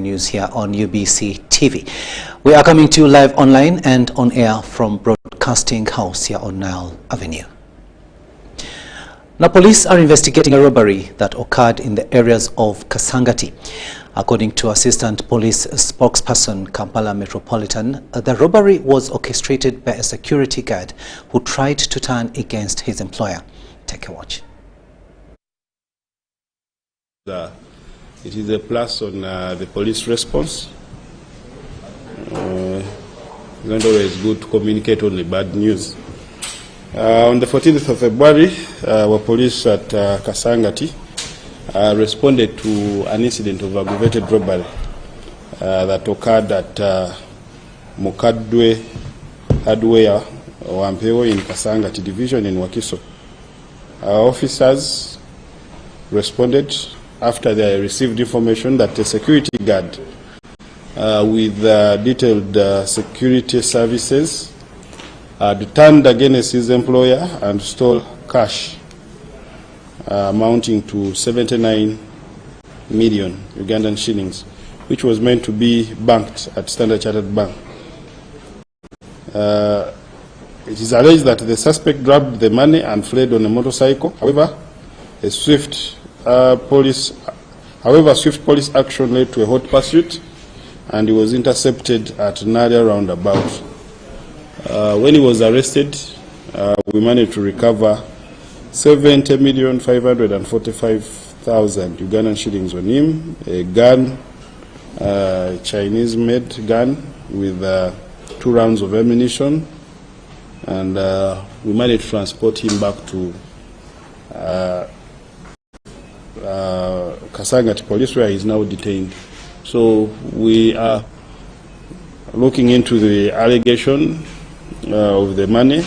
news here on UBC TV. We are coming to you live online and on air from Broadcasting House here on Nile Avenue. Now, police are investigating a robbery that occurred in the areas of Kasangati. According to Assistant Police Spokesperson Kampala Metropolitan, the robbery was orchestrated by a security guard who tried to turn against his employer. Take a watch. It is a plus on the police response. It's not always good to communicate only bad news. On the 14th of February, our police at Kasangati responded to an incident of aggravated robbery that occurred at Mukadwe Hardware Wampewo in Kasangati Division in Wakiso. Our officers responded after they received information that a security guard with detailed security services had turned against his employer and stole cash amounting to 79 million Ugandan shillings, which was meant to be banked at Standard Chartered Bank. It is alleged that the suspect grabbed the money and fled on a motorcycle. However, swift police action led to a hot pursuit, and he was intercepted at Nadia roundabout. When he was arrested, we managed to recover 70,545,000 Ugandan shillings on him, a gun, Chinese-made gun with 2 rounds of ammunition, and we managed to transport him back to Kasangati Police, where he is now detained. So we are looking into the allegation of the money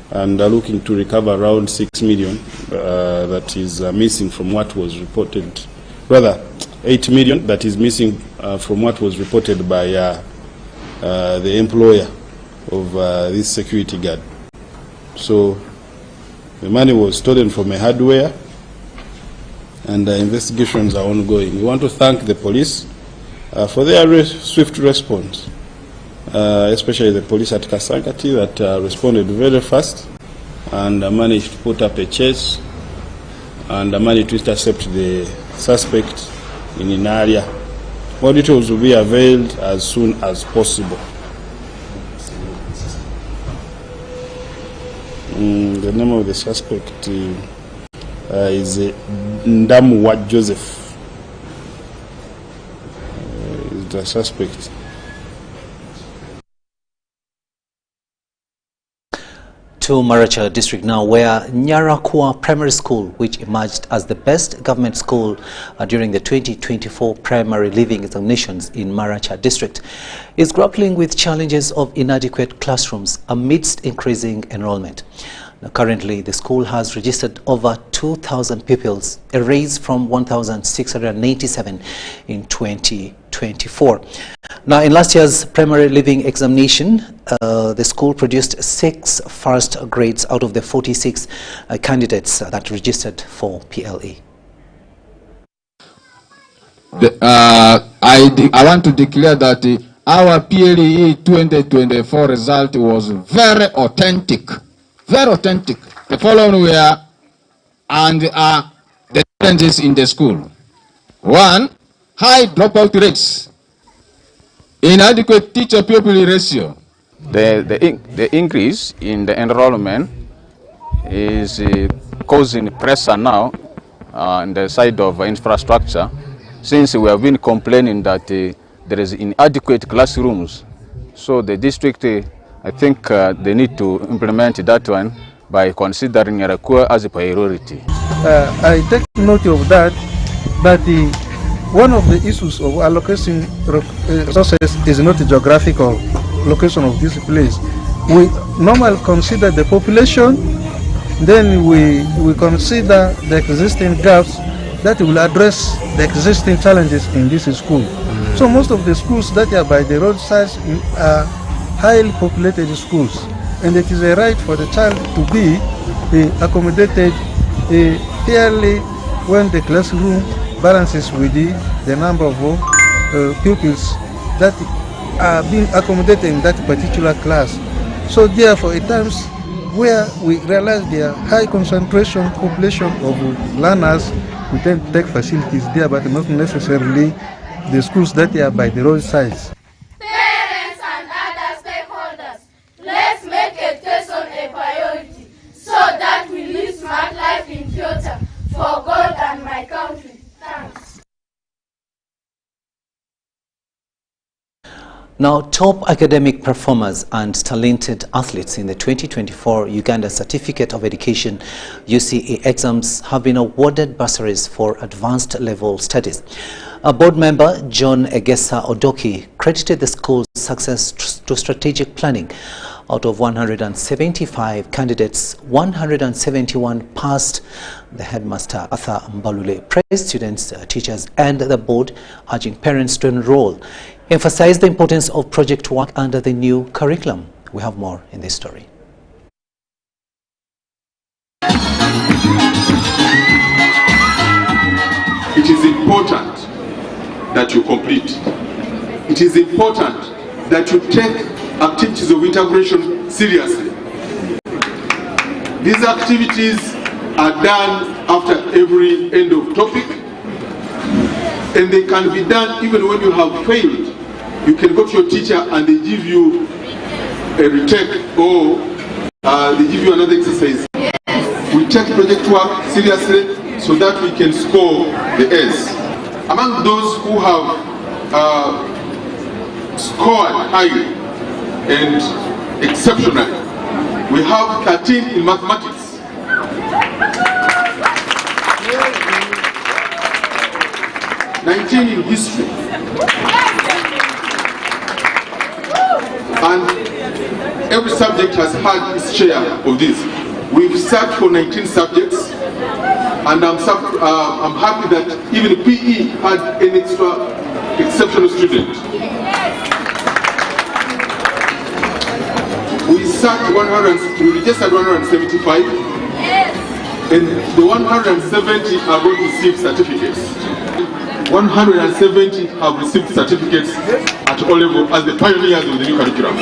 and are looking to recover around 6 million that is missing from what was reported, rather 8 million that is missing from what was reported by the employer of this security guard. So the money was stolen from a hardware, and investigations are ongoing. We want to thank the police for their swift response, especially the police at Kasangati that responded very fast and managed to put up a chase and managed to intercept the suspect in an area. More details will be availed as soon as possible. The name of the suspect is Ndamuwa Joseph. Is the suspect. To Maracha district now, where Nyarakua Primary School, which emerged as the best government school during the 2024 primary leaving examinations in Maracha district, is grappling with challenges of inadequate classrooms amidst increasing enrollment. Now, currently, the school has registered over 2,000 pupils, a raise from 1,697 in 2024. Now, in last year's primary leaving examination, the school produced 6 first grades out of the 46 candidates that registered for PLE. I want to declare that our PLE 2024 result was very authentic. Very authentic. The following were and are the challenges in the school. 1, high dropout rates, inadequate teacher-pupil ratio. The increase in the enrollment is causing pressure now on the side of infrastructure, since we have been complaining that there is inadequate classrooms. So the district, I think they need to implement that one by considering Nyarakua as a priority. I take note of that, but one of the issues of allocation resources is not the geographical location of this place. We normally consider the population, then we consider the existing gaps that will address the existing challenges in this school. So most of the schools that are by the roadsides are highly populated schools, and it is a right for the child to be accommodated fairly when the classroom balances with the number of pupils that are being accommodated in that particular class. So therefore, at times where we realize there are high concentration population of learners, we tend to take facilities there, but not necessarily the schools that are by the roadsides. Parents and other stakeholders, let's make education a priority so that we live smart life in future for God and my country. Thanks. Now, top academic performers and talented athletes in the 2024 Uganda Certificate of Education UCE exams have been awarded bursaries for advanced level studies. A board member, John Egesa Odoki, credited the school's success to strategic planning. Out of 175 candidates, 171 passed. The headmaster, Arthur Mbalule, praised students, teachers and the board, urging parents to enroll. He emphasized the importance of project work under the new curriculum. We have more in this story. It is important that you complete. It is important that you take activities of integration seriously. These activities are done after every end of topic, and they can be done even when you have failed. You can go to your teacher and they give you a retake or they give you another exercise. Yes. We take project work seriously so that we can score the A's. Among those who have scored highly and exceptionally, we have 13 in mathematics, 19 in history, and every subject has had its share of this. We've searched for 19 subjects, and I'm happy that even PE had an extra exceptional student. We registered 175, and the 170 are going to receive certificates. 170 have received certificates at all levels as the pioneers of the new curriculum.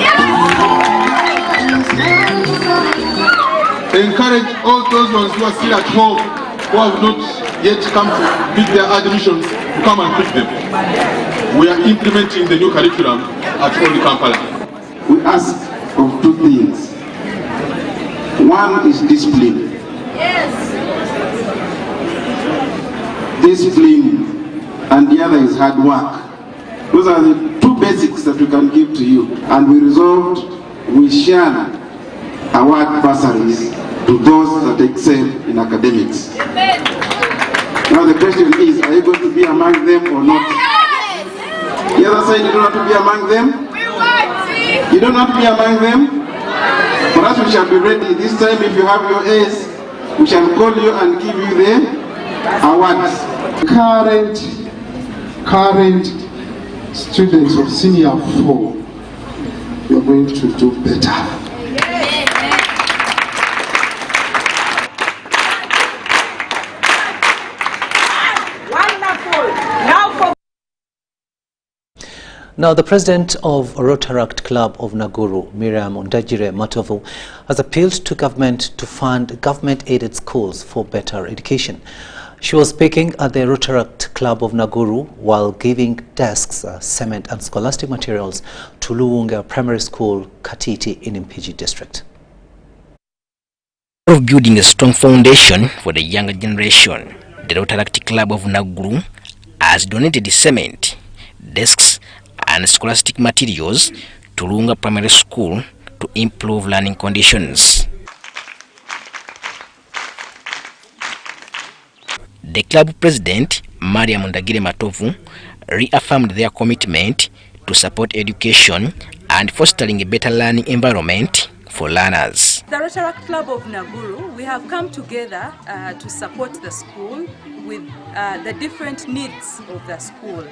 Encourage all those ones who are still at home, who have not yet come to pick their admissions, to come and pick them. We are implementing the new curriculum at all the Kampala. We ask of two things. One is discipline. Yes. Discipline, and the other is hard work. Those are the two basics that we can give to you. And we resolved we shall award bursaries to those that excel in academics. Amen. Now the question is, are you going to be among them or not? Yes. The other side, you don't have to be among them? You don't have to be among them? For us, we shall be ready. This time, if you have your A's, we shall call you and give you the awards. Current students of senior 4, you are going to do better. Now, the president of Rotaract Club of Naguru, Miriam Ondajire Matovu, has appealed to government to fund government-aided schools for better education. She was speaking at the Rotaract Club of Naguru while giving desks, cement and scholastic materials to Luwunga Primary School, Katiti in Impiji district. Of building a strong foundation for the younger generation, the Rotaract Club of Naguru has donated cement, desks and scholastic materials to Luwunga Primary School to improve learning conditions. The club president, Miriam Ondajire Matovu, reaffirmed their commitment to support education and fostering a better learning environment for learners. The Rotaract Club of Naguru, we have come together to support the school with the different needs of the school.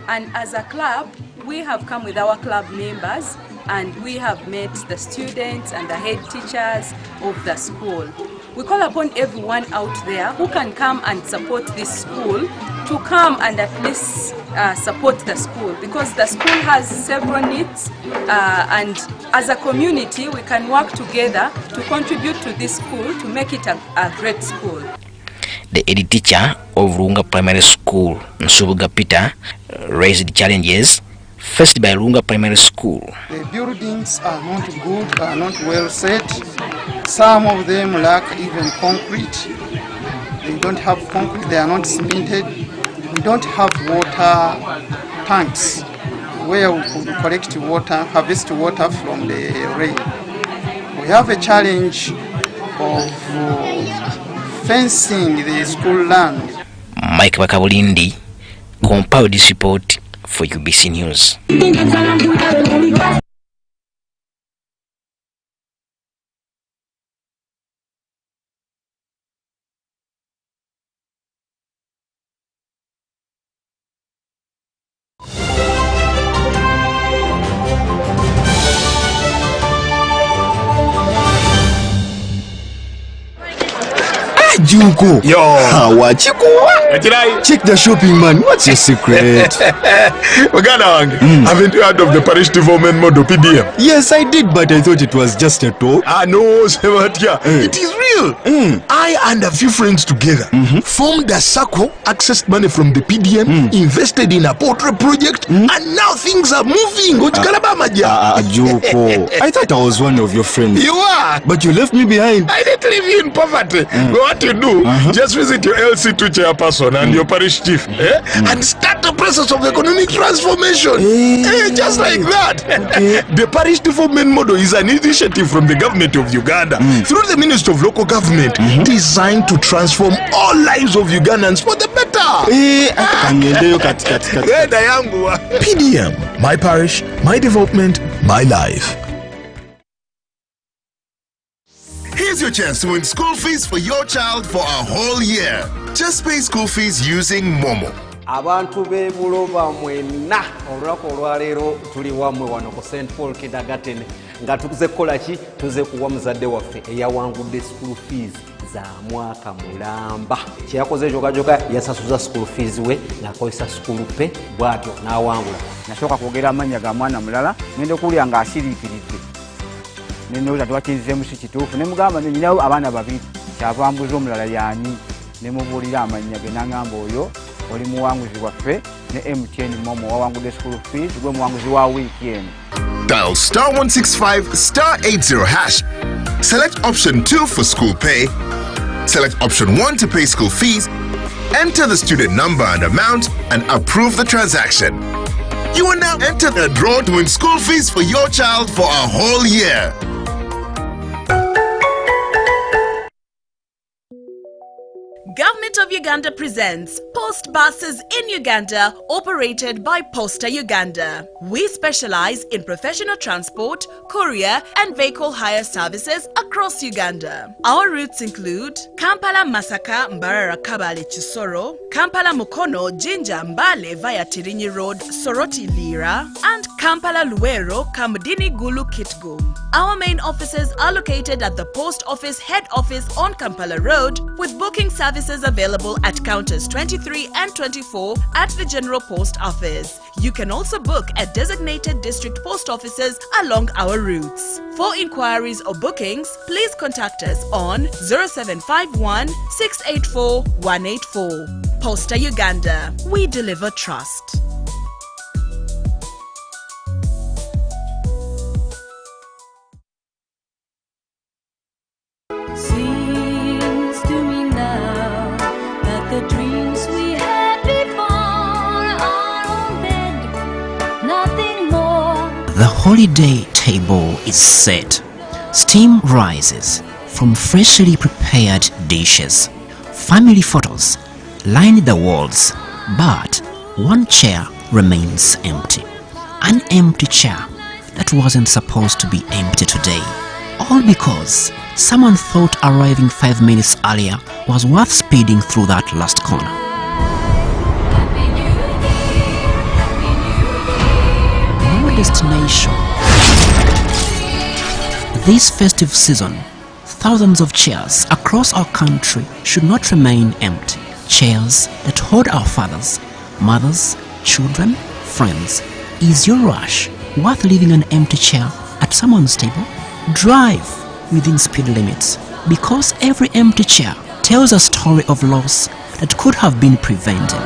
And as a club, we have come with our club members and we have met the students and the head teachers of the school. We call upon everyone out there who can come and support this school to come and at least support the school, because the school has several needs, and as a community we can work together to contribute to this school to make it a great school. The head teacher of Runga Primary School, Nsubuga Peter, raised challenges faced by Runga Primary School. The buildings are not good, are not well set. Some of them lack even concrete. They don't have concrete, they are not cemented. We don't have water tanks where we could collect water, harvest water from the rain. We have a challenge of fencing the school land. Mike Bakabulindi compiled this report for UBC News. Juko. Yo. Check the shopping, man. What's your secret? Haven't you heard of the Parish development model, PDM? Yes, I did, but I thought it was just a talk. No, it is real. I and a few friends together formed a circle, accessed money from the PDM, invested in a portrait project, and now things are moving. Juko. I thought I was one of your friends. You are. But you left me behind. I didn't leave you in poverty. What you do, just visit your LC2 chairperson and your parish chief, and start the process of economic transformation. Just like that. The Parish development model is an initiative from the government of Uganda through the Ministry of Local Government, designed to transform all lives of Ugandans for the better. PDM, my parish, my development, my life. Here's your chance to win school fees for your child for a whole year. Just pay school fees using Momo. Abantu be Buloba mwena olwako olwaleero tuli wamwe wano ku St Paul Kindergarten nga tukuze kukola ki tuze kuwa muzadde waffe eyawangudde school fees za mwaka mulamba. Kyeyakoze jogajoga yasasuza school fees we ng'akozesa school pay bw'atyo n'awangula. Nasooka kwogera amannya ga mwana mulala ngenda okuwulira ng'asiriikiridde. Nenooza twakinzemu si kituufu ne mugamba nnyinawo abaana babiri kyavambuza omulala yaani ne mubuulira amannya ge n'angamba oyo oli muwanguzi waffe ne MTN Momo wawangudde school fees gwe muwanguzi wa wiiki eno. Dial *165 *80 hash. Select option 2 for school pay. Select option 1 to pay school fees. Enter the student number and amount and approve the transaction. You are now entered a draw to win school fees for your child for a whole year. Government of Uganda presents Post Buses in Uganda, operated by Posta Uganda. We specialize in professional transport, courier and vehicle hire services across Uganda. Our routes include Kampala Masaka Mbarara Kabale Chisoro, Kampala Mukono Jinja Mbale via Tirinyi Road Soroti Lira, and Kampala Luero Kamudini Gulu Kitgum. Our main offices are located at the Post Office Head Office on Kampala Road, with booking services available at counters 23 and 24 at the General Post Office. You can also book at designated district post offices along our routes. For inquiries or bookings, please contact us on 0751 684 184. Posta Uganda. We deliver trust. Seems to me now that the dreams we had before are all dead, nothing more. The holiday table is set. Steam rises from freshly prepared dishes. Family photos line the walls, but one chair remains empty. An empty chair that wasn't supposed to be empty today. All because someone thought arriving 5 minutes earlier was worth speeding through that last corner. No destination. This festive season, thousands of chairs across our country should not remain empty. chairs that hold our fathers, mothers, children, friends. Is your rush worth leaving an empty chair at someone's table? Drive within speed limits, because every empty chair tells a story of loss that could have been prevented.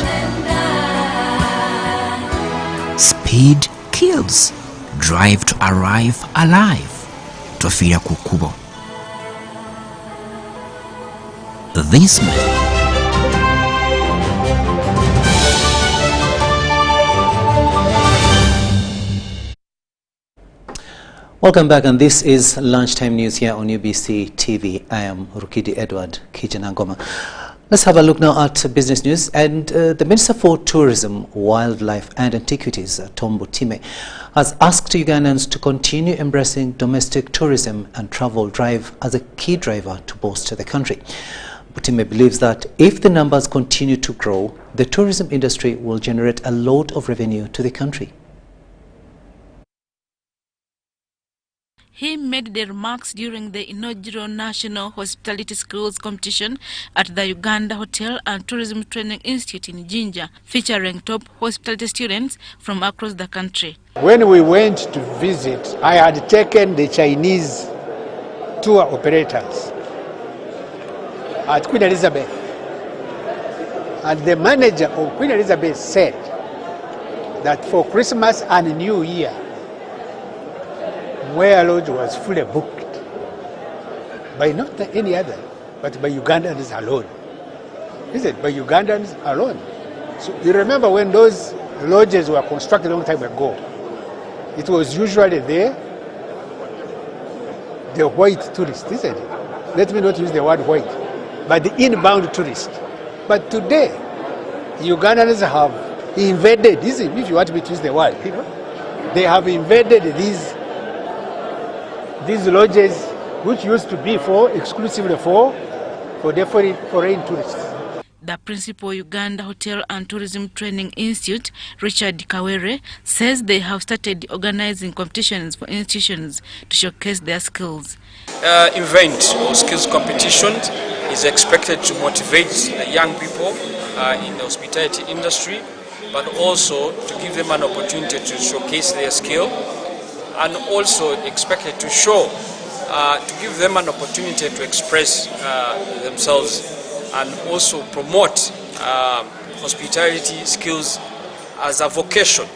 Speed kills. Drive to arrive alive. Tofira Kukubo. This man. Welcome back, and this is Lunchtime News here on UBC TV. I am Rukidi Edward Kijanangoma. Let's have a look now at business news. And the Minister for Tourism, Wildlife and Antiquities, Tom Butime, has asked Ugandans to continue embracing domestic tourism and travel drive as a key driver to bolster the country. Butime believes that if the numbers continue to grow, the tourism industry will generate a lot of revenue to the country. He made the remarks during the inaugural National Hospitality Skills Competition at the Uganda Hotel and Tourism Training Institute in Jinja, featuring top hospitality students from across the country. When we went to visit, I had taken the Chinese tour operators at Queen Elizabeth. And the manager of Queen Elizabeth said that for Christmas and New Year, Mwea Lodge was fully booked by not any other, but by Ugandans alone. Is it? By Ugandans alone. So you remember when those lodges were constructed a long time ago, it was usually there, the white tourist, isn't it? Let me not use the word white, but the inbound tourist. But today, Ugandans have invaded, isn't it? If you want me to use the word, you know, they have invaded these lodges, which used to be exclusively for the foreign tourists. The principal Uganda Hotel and Tourism Training Institute, Richard Kawere, says they have started organizing competitions for institutions to showcase their skills. Event or skills competition is expected to motivate the young people in the hospitality industry, but also to give them an opportunity to showcase their skill, and also expected to show, to give them an opportunity to express themselves and also promote hospitality skills as a vocation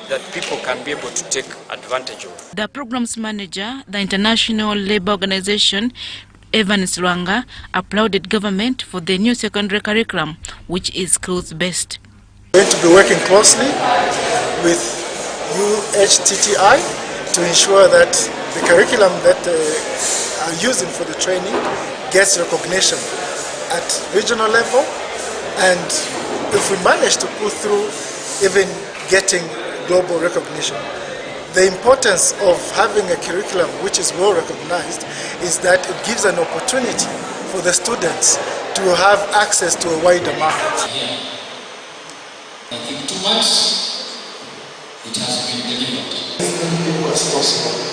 that people can be able to take advantage of. The programs manager, the International Labour Organization, Evans Rwanga, applauded government for the new secondary curriculum, which is skills-based. We're going to be working closely with UHTTI to ensure that the curriculum that are using for the training gets recognition at regional level, and if we manage to pull through even getting global recognition. The importance of having a curriculum which is well recognized is that it gives an opportunity for the students to have access to a wider market. I think 2 months it has been delivered. As many people as possible.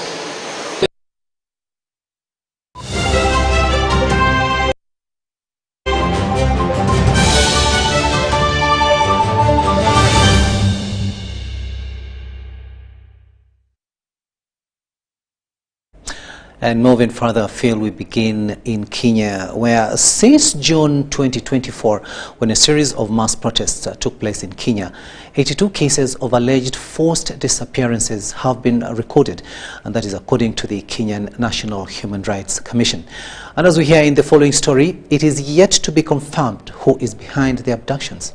And moving further afield, we begin in Kenya, where since June 2024, when a series of mass protests took place in Kenya, 82 cases of alleged forced disappearances have been recorded, and that is according to the Kenyan National Human Rights Commission. And as we hear in the following story, it is yet to be confirmed who is behind the abductions.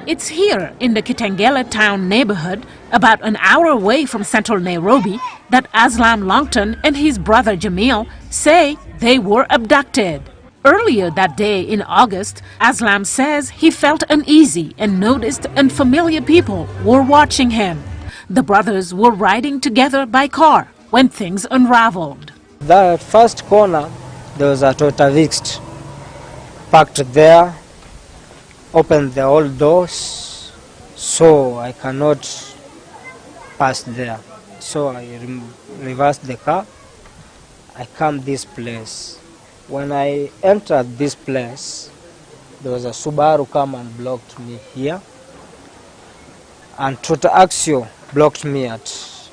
It's here in the Kitengela town neighborhood, about an hour away from central Nairobi, that Aslam Longton and his brother Jamil say they were abducted. Earlier that day in August, Aslam says he felt uneasy and noticed unfamiliar people were watching him. The brothers were riding together by car when things unraveled. That first corner, there was a Toyota Vix parked there. Opened the old doors, so I cannot pass there. So I reversed the car. I come this place. When I entered this place, there was a Subaru come and blocked me here, and Rotaract blocked me at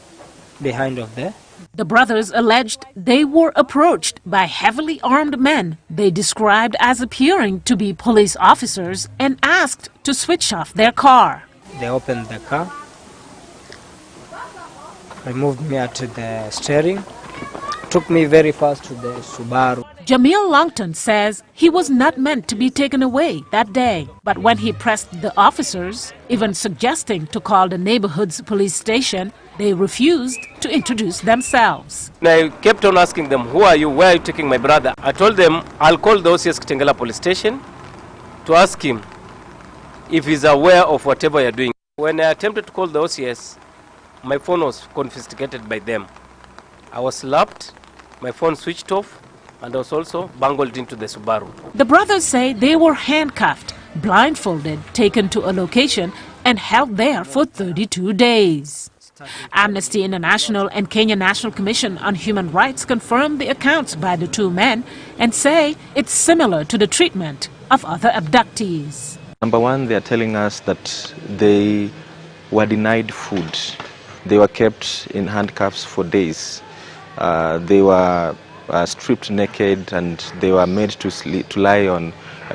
behind of there. The brothers alleged they were approached by heavily armed men they described as appearing to be police officers and asked to switch off their car. They opened the car, removed me at the steering, took me very fast to the Subaru. Jamil Longton says he was not meant to be taken away that day, but when he pressed the officers, even suggesting to call the neighborhood's police station, they refused to introduce themselves. I kept on asking them, who are you, where are you taking my brother? I told them I'll call the OCS Kitengela police station to ask him if he's aware of whatever you're doing. When I attempted to call the OCS, my phone was confiscated by them. I was slapped, my phone switched off, and I was also bungled into the Subaru. The brothers say they were handcuffed, blindfolded, taken to a location, and held there for 32 days. Amnesty International and Kenya National Commission on Human Rights confirmed the accounts by the two men and say it's similar to the treatment of other abductees. Number one, they are telling us that they were denied food. They were kept in handcuffs for days. They were stripped naked and they were made to lie on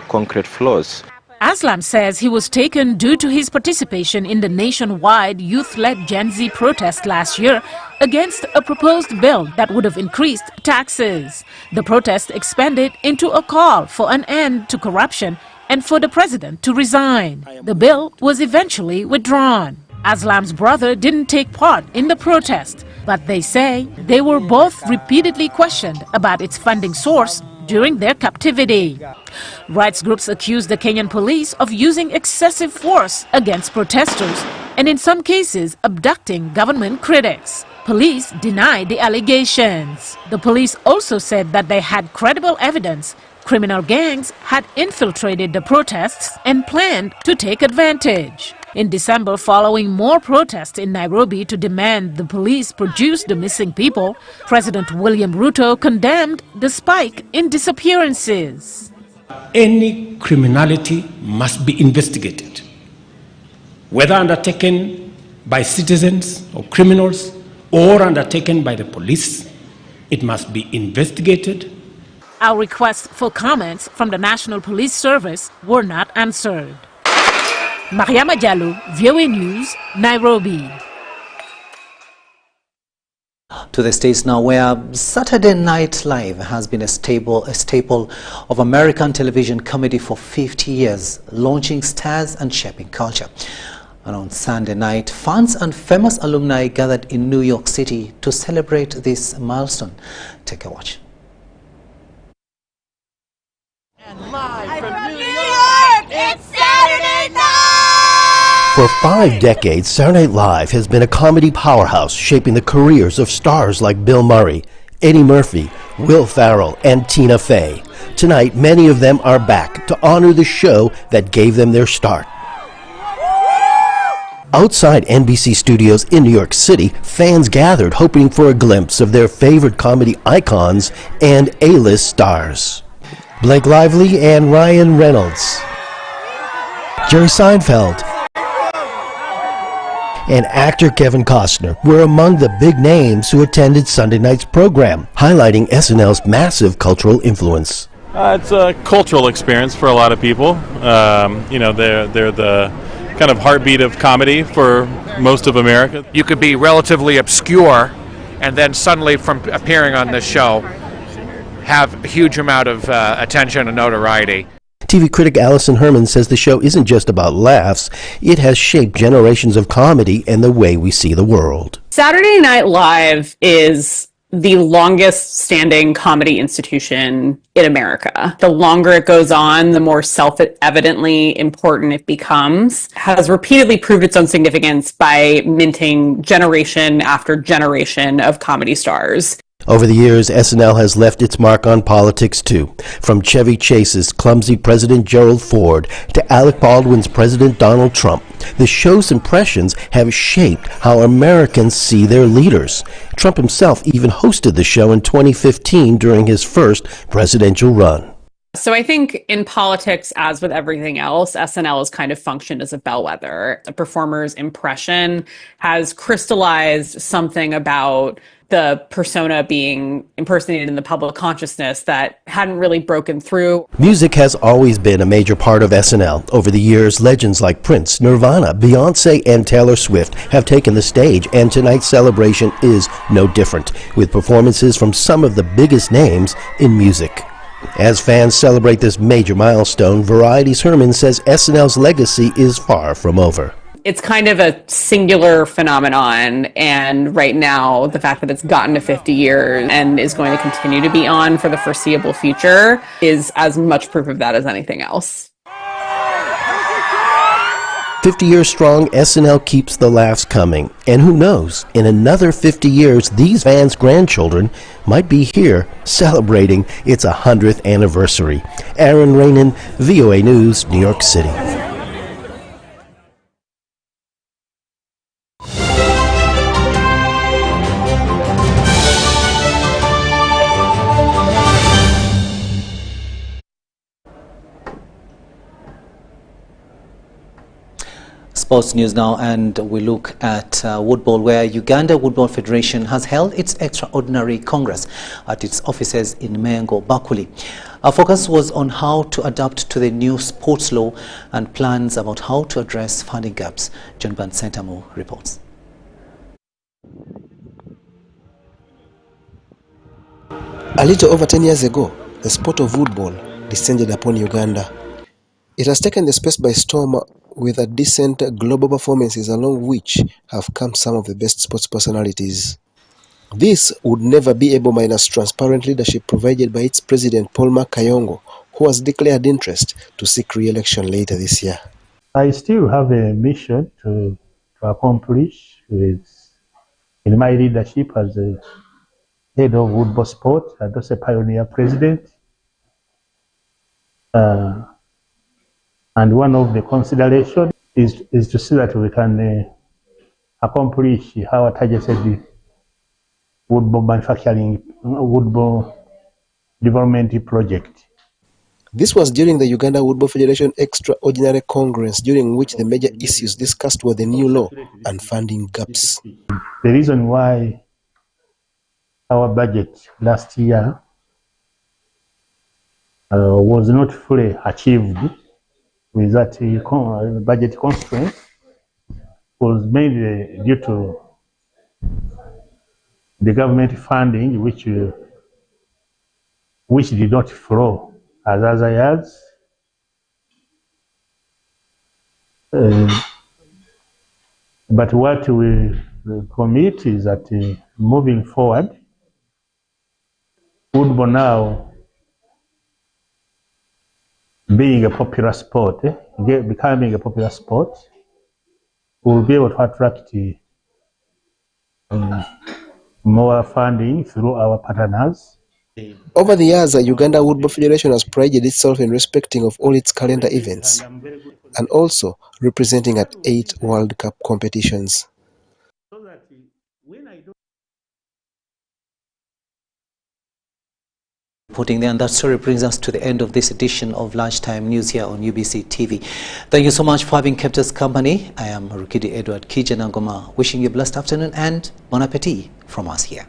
concrete floors. Aslam says he was taken due to his participation in the nationwide youth-led Gen Z protest last year against a proposed bill that would have increased taxes. The protest expanded into a call for an end to corruption and for the president to resign. The bill was eventually withdrawn. Aslam's brother didn't take part in the protest, but they say they were both repeatedly questioned about its funding source during their captivity. Rights groups accuse the Kenyan police of using excessive force against protesters and in some cases abducting government critics. Police deny the allegations. The police also said that they had credible evidence criminal gangs had infiltrated the protests and planned to take advantage. In December, following more protests in Nairobi to demand the police produce the missing people, President William Ruto condemned the spike in disappearances. Any criminality must be investigated, whether undertaken by citizens or criminals or undertaken by the police. It must be investigated. Our requests for comments from the National Police Service were not answered. Mariama Jallo, VOA News, Nairobi. To the States now, where Saturday Night Live has been a staple of American television comedy for 50 years, launching stars and shaping culture. And on Sunday night, fans and famous alumni gathered in New York City to celebrate this milestone. Take a watch. And live from New York, it's Saturday night! For 5 decades, Saturday Night Live has been a comedy powerhouse shaping the careers of stars like Bill Murray, Eddie Murphy, Will Ferrell, and Tina Fey. Tonight, many of them are back to honor the show that gave them their start. Outside NBC studios in New York City, fans gathered hoping for a glimpse of their favorite comedy icons and A-list stars. Blake Lively and Ryan Reynolds, Jerry Seinfeld, and actor Kevin Costner were among the big names who attended Sunday night's program, highlighting SNL's massive cultural influence. It's a cultural experience for a lot of people. You know, they're the kind of heartbeat of comedy for most of America. You could be relatively obscure and then suddenly from appearing on this show have a huge amount of attention and notoriety. TV critic Allison Herman says the show isn't just about laughs, it has shaped generations of comedy and the way we see the world. Saturday Night Live is the longest standing comedy institution in America. The longer it goes on, the more self-evidently important it becomes. Has repeatedly proved its own significance by minting generation after generation of comedy stars. Over the years, SNL has left its mark on politics too. From Chevy Chase's clumsy President Gerald Ford to Alec Baldwin's President Donald Trump, the show's impressions have shaped how Americans see their leaders. Trump himself even hosted the show in 2015 during his first presidential run. So I think in politics, as with everything else, SNL has kind of functioned as a bellwether. A performer's impression has crystallized something about the persona being impersonated in the public consciousness that hadn't really broken through. Music has always been a major part of SNL. Over the years, legends like Prince, Nirvana, Beyonce, and Taylor Swift have taken the stage, and tonight's celebration is no different, with performances from some of the biggest names in music. As fans celebrate this major milestone, Variety's Herman says SNL's legacy is far from over. It's kind of a singular phenomenon, and right now the fact that it's gotten to 50 years and is going to continue to be on for the foreseeable future is as much proof of that as anything else. 50 years strong, SNL keeps the laughs coming. And who knows, in another 50 years, these fans' grandchildren might be here celebrating its 100th anniversary. Aaron Rainin, VOA News, New York City. Sports news now, and we look at Woodball, where Uganda Woodball Federation has held its extraordinary congress at its offices in Mengo, Bakuli. Our focus was on how to adapt to the new sports law and plans about how to address funding gaps. John Van Sentamu reports. A little over 10 years ago, the sport of Woodball descended upon Uganda. It has taken the space by storm with a decent global performances, along which have come some of the best sports personalities. This would never be able minus transparent leadership provided by its president Paul Makayongo, who has declared interest to seek re-election later this year. I still have a mission to accomplish in my leadership as a head of Woodball Sport and also a pioneer president. And one of the considerations is to see that we can accomplish our targeted Woodball manufacturing, Woodball development project. This was during the Uganda Woodball Federation Extraordinary Congress, during which the major issues discussed were the new law and funding gaps. The reason why our budget last year was not fully achieved with that budget constraint was mainly due to the government funding, which did not flow as other years. But what we commit is that moving forward, Woodball now being a popular sport, becoming a popular sport, we'll be able to attract more funding through our partners. Over the years, the Uganda Woodball Federation has prided itself in respecting of all its calendar events and also representing at 8 World Cup competitions. Putting there, and that story brings us to the end of this edition of Lunchtime News here on UBC TV. Thank you so much for having kept us company. I am Rukidi Edward Kijanangoma, wishing you a blessed afternoon and bon appetit from us here.